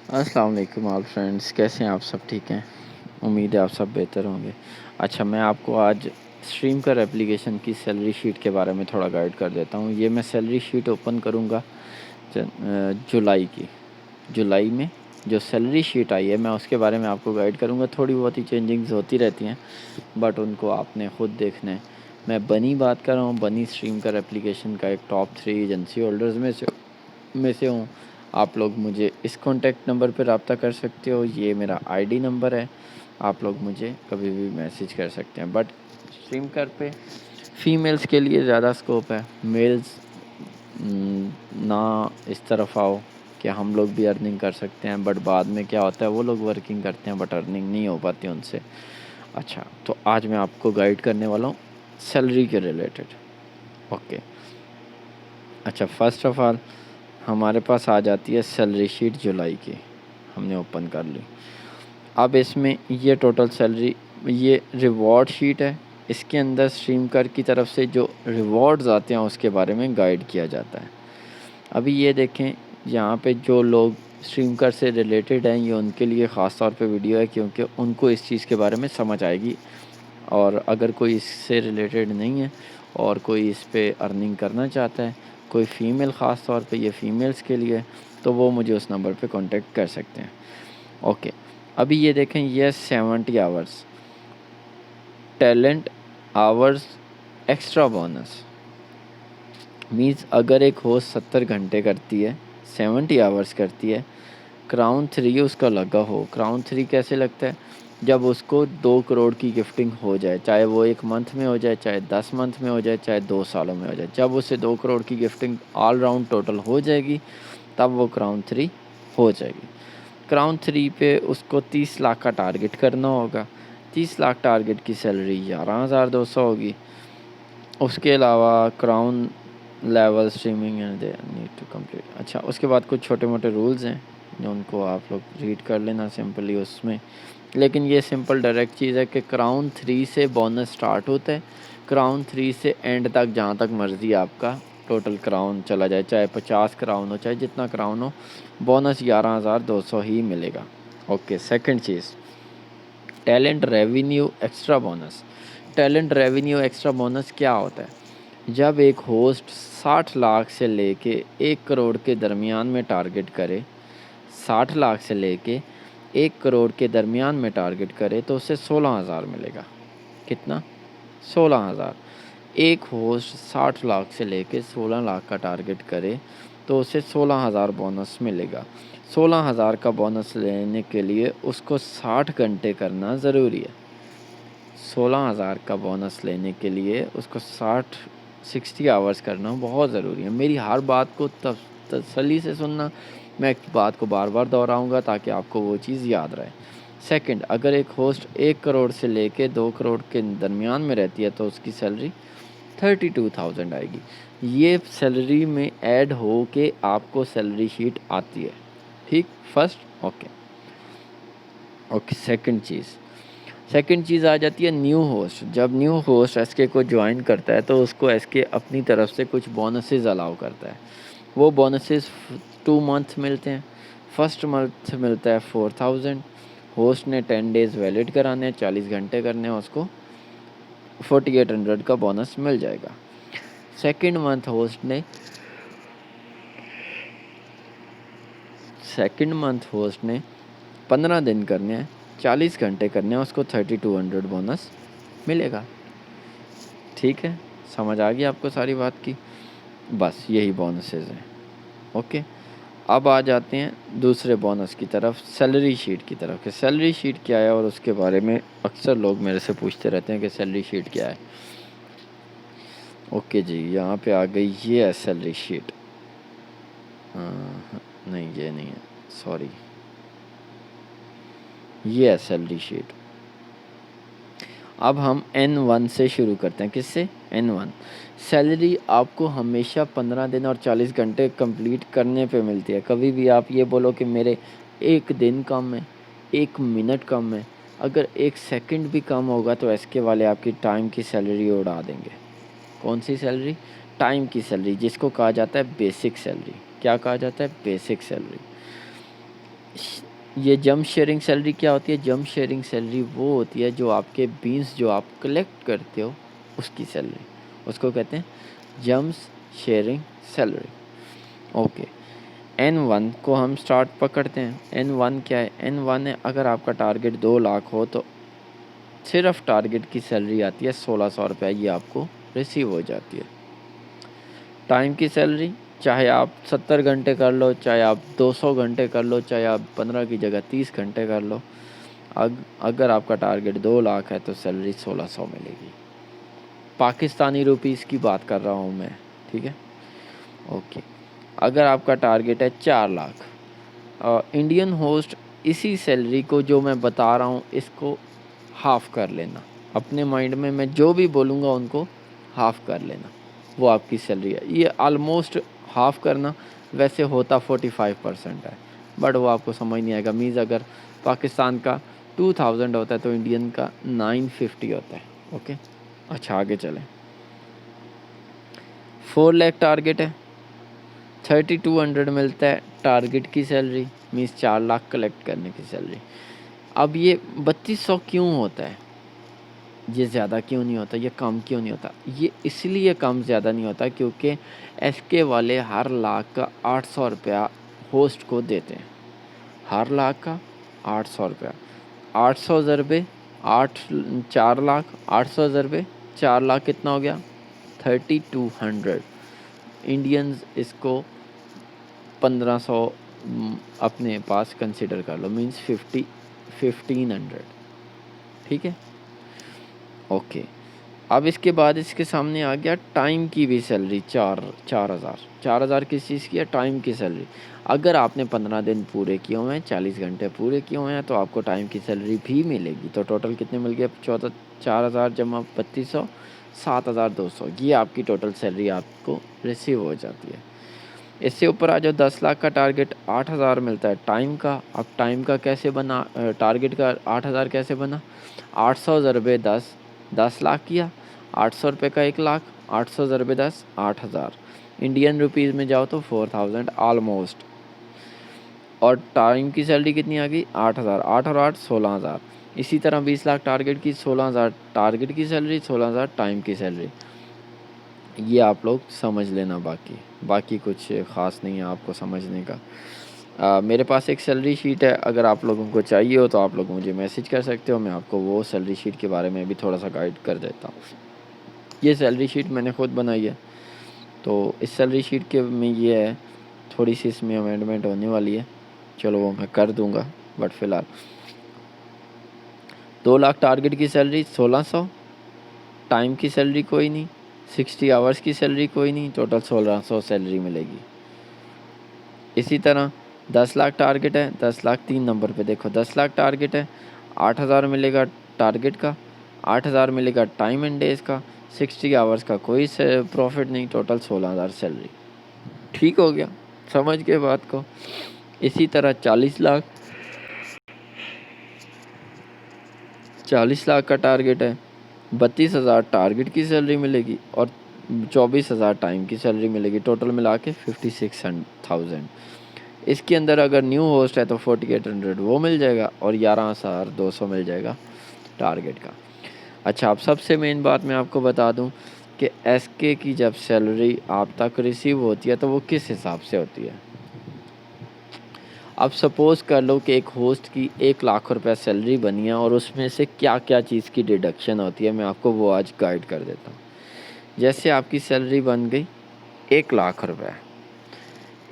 अस्सलाम वालेकुम all friends, कैसे हैं आप? सब ठीक हैं? उम्मीद है आप सब बेहतर होंगे। अच्छा, मैं आपको आज स्ट्रीमकर एप्लीकेशन की सैलरी शीट के बारे में थोड़ा गाइड कर देता हूँ। ये मैं सैलरी शीट ओपन करूँगा जुलाई की। जुलाई में जो सैलरी शीट आई है मैं उसके बारे में आपको गाइड करूँगा। थोड़ी बहुत ही चेंजिंग्स होती रहती हैं बट उनको आपने ख़ुद देखना है। मैं बनी बात कर रहा हूँ। बनी स्ट्रीमकर एप्लीकेशन का एक टॉप 3 एजेंसी होल्डर्स में से हूँ। आप लोग मुझे इस कॉन्टैक्ट नंबर पर रब्ता कर सकते हो। ये मेरा आईडी नंबर है। आप लोग मुझे कभी भी मैसेज कर सकते हैं। बट स्ट्रीमकर पे फ़ीमेल्स के लिए ज़्यादा स्कोप है। मेल्स ना इस तरफ आओ कि हम लोग भी अर्निंग कर सकते हैं, बट बाद में क्या होता है वो लोग वर्किंग करते हैं बट अर्निंग नहीं हो पाती उनसे। अच्छा, तो आज मैं आपको गाइड करने वाला हूँ सैलरी के रिलेटेड। ओके। अच्छा, फ़र्स्ट ऑफ़ ऑल हमारे पास आ जाती है सैलरी शीट जुलाई की। हमने ओपन कर ली। अब इसमें ये टोटल सैलरी, ये रिवॉर्ड शीट है। इसके अंदर स्ट्रीमकर की तरफ से जो रिवॉर्ड्स आते हैं उसके बारे में गाइड किया जाता है। अभी ये देखें, यहाँ पे जो लोग स्ट्रीमकर से रिलेटेड हैं ये उनके लिए ख़ास तौर पे वीडियो है, क्योंकि उनको इस चीज़ के बारे में समझ आएगी। और अगर कोई इससे रिलेटेड नहीं है और कोई इस पे अर्निंग करना चाहता है, कोई फ़ीमेल ख़ास तौर पे, ये फ़ीमेल्स के लिए, तो वो मुझे उस नंबर पे कांटेक्ट कर सकते हैं। ओके, अभी ये देखें, ये 70 hours talent hours extra bonus means अगर एक होस्ट 70 घंटे करती है, 70 आवर्स करती है, क्राउन 3 उसका लगा हो। क्राउन 3 कैसे लगता है? जब उसको 2 करोड़ की गिफ्टिंग हो जाए, चाहे वो 1 मंथ में हो जाए, चाहे 10 मंथ में हो जाए, चाहे 2 सालों में हो जाए। जब उसे 2 करोड़ की गिफ्टिंग ऑल राउंड टोटल हो जाएगी तब वो क्राउन 3 हो जाएगी। क्राउन 3 पे उसको 30 लाख का टारगेट करना होगा। 30 लाख टारगेट की सैलरी 11,200 होगी। उसके अलावा crown level streaming and they need to complete. अच्छा, उसके बाद कुछ छोटे मोटे रूल्स हैं जो उनको आप लोग रीड कर लेना सिंपली उसमें। लेकिन ये सिंपल डायरेक्ट चीज़ है कि क्राउन 3 से बोनस स्टार्ट होता है। क्राउन 3 से एंड तक जहाँ तक मर्ज़ी आपका टोटल क्राउन चला जाए, चाहे 50 क्राउन हो, चाहे जितना क्राउन हो, बोनस 11,200 ही मिलेगा। ओके, सेकंड चीज़, talent revenue extra bonus. Talent revenue extra bonus क्या होता है? जब एक होस्ट 60 लाख से लेके 1 करोड़ के दरमियान में टारगेट करे, 60 लाख से लेके 1 करोड़ के दरमियान में टारगेट करे तो उसे 16,000 मिलेगा। कितना? 16,000। एक होस्ट 60 लाख से लेके 16 लाख का टारगेट करे तो उसे 16,000 बोनस मिलेगा। 16,000 का बोनस लेने के लिए उसको 60 घंटे करना ज़रूरी है। 16,000 का बोनस लेने के लिए उसको 60 आवर्स करना बहुत ज़रूरी है। मेरी हर बात को तसल्ली से सुनना। मैं एक बात को बार बार दोहराऊँगा ताकि आपको वो चीज़ याद रहे। सेकंड, अगर एक होस्ट 1 करोड़ से लेके 2 करोड़ के दरमियान में रहती है तो उसकी सैलरी 32,000 आएगी। ये सैलरी में ऐड हो के आपको सैलरी शीट आती है। ठीक, फर्स्ट। ओके। ओके, सेकंड चीज़ आ जाती है न्यू होस्ट। जब न्यू होस्ट एसके को ज्वाइन करता है तो उसको एसके अपनी तरफ से कुछ बोनसेस अलाउ करता है। वो बोनसेस 2 मंथ मिलते हैं। फर्स्ट मंथ मिलता है 4,000। होस्ट ने 10 डेज़ वैलिड कराने हैं, 40 घंटे करने हैं, उसको 4,800 का बोनस मिल जाएगा। सेकंड मंथ होस्ट ने 15 दिन करने हैं, 40 घंटे करने हैं, उसको 3,200 बोनस मिलेगा। ठीक है, समझ आ गई आपको सारी बात की? बस यही बोनसेस हैं। ओके, अब आ जाते हैं दूसरे बोनस की तरफ, सैलरी शीट की तरफ कि सैलरी शीट क्या है और उसके बारे में अक्सर लोग मेरे से पूछते रहते हैं कि सैलरी शीट क्या है। ओके जी, यहाँ पे आ गई, ये है सैलरी शीट। नहीं, ये नहीं है, सॉरी, ये है सैलरी शीट। अब हम N1 से शुरू करते हैं। किससे? N1। सैलरी आपको हमेशा 15 दिन और 40 घंटे कंप्लीट करने पे मिलती है। कभी भी आप ये बोलो कि मेरे 1 दिन कम है, 1 मिनट कम है, अगर 1 सेकंड भी कम होगा तो एसके वाले आपकी टाइम की सैलरी उड़ा देंगे। कौन सी सैलरी? टाइम की सैलरी, जिसको कहा जाता है बेसिक सैलरी। क्या कहा जाता है? Basic salary. ये जंप शेयरिंग सैलरी क्या होती है? जंप शेयरिंग सैलरी वो होती है जो आपके बीन्स जो आप कलेक्ट करते हो उसकी सैलरी, उसको कहते हैं jump sharing salary. Okay, N1 को हम स्टार्ट पकड़ते हैं। N1 क्या है? N1 है अगर आपका टारगेट 2 लाख हो तो सिर्फ टारगेट की सैलरी आती है 1600 रुपये, ये आपको रिसीव हो जाती है। टाइम की सैलरी चाहे आप 70 घंटे कर लो, चाहे आप 200 घंटे कर लो, चाहे आप 15 की जगह 30 घंटे कर लो, अगर आपका टारगेट 2 लाख है तो सैलरी 1600 मिलेगी। पाकिस्तानी रुपीस की बात कर रहा हूँ मैं, ठीक है। ओके, अगर आपका टारगेट है 4 लाख, इंडियन होस्ट इसी सैलरी को जो मैं बता रहा हूँ इसको हाफ़ कर लेना। अपने माइंड में मैं जो भी बोलूँगा उनको हाफ़ कर लेना, वो आपकी सैलरी है। ये ऑलमोस्ट हाफ़ करना वैसे होता 45% है, बट वो आपको समझ नहीं आएगा। मीन्स अगर पाकिस्तान का 2000 होता है तो इंडियन का 950 होता है। ओके, अच्छा आगे चलें। 4 लाख टारगेट है, 3200 मिलता है टारगेट की सैलरी, मीन्स 4 लाख कलेक्ट करने की सैलरी। अब ये 3200 क्यों होता है? ये ज़्यादा क्यों नहीं होता, ये कम क्यों नहीं होता? ये इसलिए कम ज़्यादा नहीं होता क्योंकि एसके वाले हर लाख का 800 रुपया होस्ट को देते हैं। हर लाख का 800 रुपया, 800 ज़रबे 8, 4 लाख, 800 ज़रबे 4 लाख कितना हो गया? 3200। इंडियंस इसको 1500 अपने पास कंसिडर कर लो, मीन्स 1500, ठीक है। ओके, अब इसके बाद इसके सामने आ गया टाइम की भी सैलरी, 4,000 किस चीज़ की है? टाइम की सैलरी। अगर आपने 15 दिन पूरे किए हुए हैं, 40 घंटे पूरे किए हुए हैं तो आपको टाइम की सैलरी भी मिलेगी। तो टोटल कितने मिल गए? 4,000 जमा 3200, 7,200, ये आपकी टोटल सैलरी आपको रिसीव हो जाती है। इससे ऊपर आ जाओ, 10 लाख का टारगेट 8,000 मिलता है टाइम का। अब टाइम का कैसे बना, टारगेट का 8,000 कैसे बना? 800 ज़रबे 10, 10 लाख किया। 800 रुपये का 1 लाख, 800 ज़रबे 10, 8,000। इंडियन रुपीज़ में जाओ तो 4000 ऑलमोस्ट। और टाइम की सैलरी कितनी आ गई? 8,000, 8 और 8 16,000। इसी तरह 20 लाख टारगेट की, 16,000 टारगेट की सैलरी, 16,000 टाइम की सैलरी। ये आप लोग समझ लेना, बाकी कुछ ख़ास नहीं है आपको समझने का। मेरे पास एक सैलरी शीट है, अगर आप लोगों को चाहिए हो तो आप लोग मुझे मैसेज कर सकते हो, मैं आपको वो सैलरी शीट के बारे में भी थोड़ा सा गाइड कर देता हूँ। ये सैलरी शीट मैंने खुद बनाई है, तो इस सैलरी शीट के में ये है, थोड़ी सी इसमें अमेंडमेंट होने वाली है, चलो वो मैं कर दूँगा। बट फ़िलहाल 2 लाख टारगेट की सैलरी 1600, टाइम की सैलरी कोई नहीं, 60 आवर्स की सैलरी कोई नहीं, टोटल 1600 सैलरी मिलेगी। इसी तरह 10 लाख टारगेट है, 10 लाख 3 नंबर पे देखो, 10 लाख टारगेट है, 8,000 मिलेगा टारगेट का, 8,000 मिलेगा टाइम एंड डेज़ का, 60 आवर्स का कोई प्रॉफिट नहीं, टोटल 16,000 सैलरी। ठीक हो गया, समझ गए बात को। इसी तरह 40 लाख का टारगेट है, 32,000 टारगेट की सैलरी मिलेगी और 24,000 टाइम की सैलरी मिलेगी, टोटल मिला के 56,000। इसके अंदर अगर न्यू होस्ट है तो 4800 वो मिल जाएगा और 11,200 मिल जाएगा टारगेट का। अच्छा, अब सबसे मेन बात मैं आपको बता दूं कि एसके की जब सैलरी आप तक रिसीव होती है तो वो किस हिसाब से होती है। अब सपोज़ कर लो कि एक होस्ट की 1 लाख रुपया सैलरी बनी है और उसमें से क्या क्या चीज़ की डिडक्शन होती है, मैं आपको वो आज गाइड कर देता हूँ। जैसे आपकी सैलरी बन गई 1 लाख रुपये,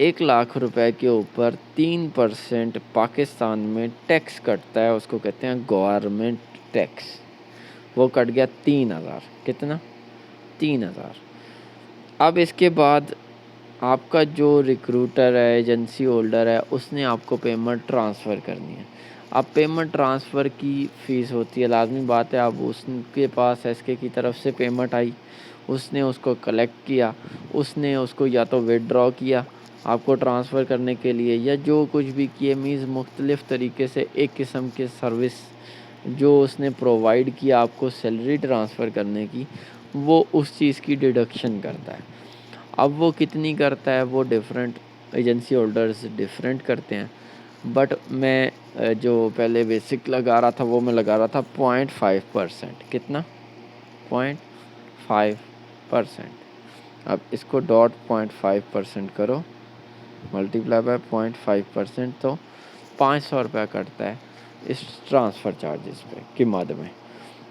1 लाख रुपए के ऊपर 3% पाकिस्तान में टैक्स कटता है, उसको कहते हैं गवर्नमेंट टैक्स। वो कट गया 3,000, कितना? 3,000। अब इसके बाद आपका जो रिक्रूटर है, एजेंसी होल्डर है, उसने आपको पेमेंट ट्रांसफ़र करनी है। अब पेमेंट ट्रांसफ़र की फ़ीस होती है, लाज़मी बात है। अब उसके पास एसके की तरफ से पेमेंट आई, उसने उसको कलेक्ट किया, उसने उसको या तो विथड्रॉ किया आपको ट्रांसफ़र करने के लिए, या जो कुछ भी किए, मीन्स मुख्तलिफ़ तरीके से एक किस्म के सर्विस जो उसने प्रोवाइड किया आपको सैलरी ट्रांसफ़र करने की, वो उस चीज़ की डिडक्शन करता है। अब वो कितनी करता है, वो डिफरेंट एजेंसी होल्डर्स डिफरेंट करते हैं। बट मैं जो पहले बेसिक लगा रहा था वो मैं लगा रहा था 0.5%। कितना? 0.5%। अब इसको डॉट 0.5% करो, मल्टीप्लाई बाय 0.5%, तो 500 रुपया कटता है इस ट्रांसफ़र चार्जेस पे की मद में।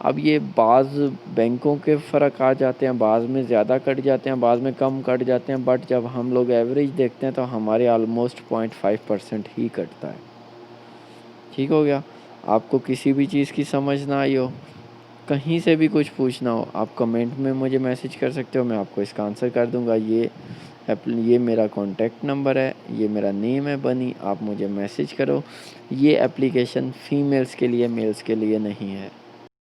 अब ये बाज़ बैंकों के फ़र्क आ जाते हैं, बाज़ में ज़्यादा कट जाते हैं, बाज़ में कम कट जाते हैं, बट जब हम लोग एवरेज देखते हैं तो हमारे ऑलमोस्ट 0.5% ही कटता है। ठीक हो गया? आपको किसी भी चीज़ की समझ ना आई हो, कहीं से भी कुछ पूछना हो, आप कमेंट में मुझे मैसेज कर सकते हो, मैं आपको इसका आंसर कर दूँगा। ये मेरा कॉन्टैक्ट नंबर है, ये मेरा नेम है बनी, आप मुझे मैसेज करो। ये एप्लीकेशन फ़ीमेल्स के लिए, मेल्स के लिए नहीं है।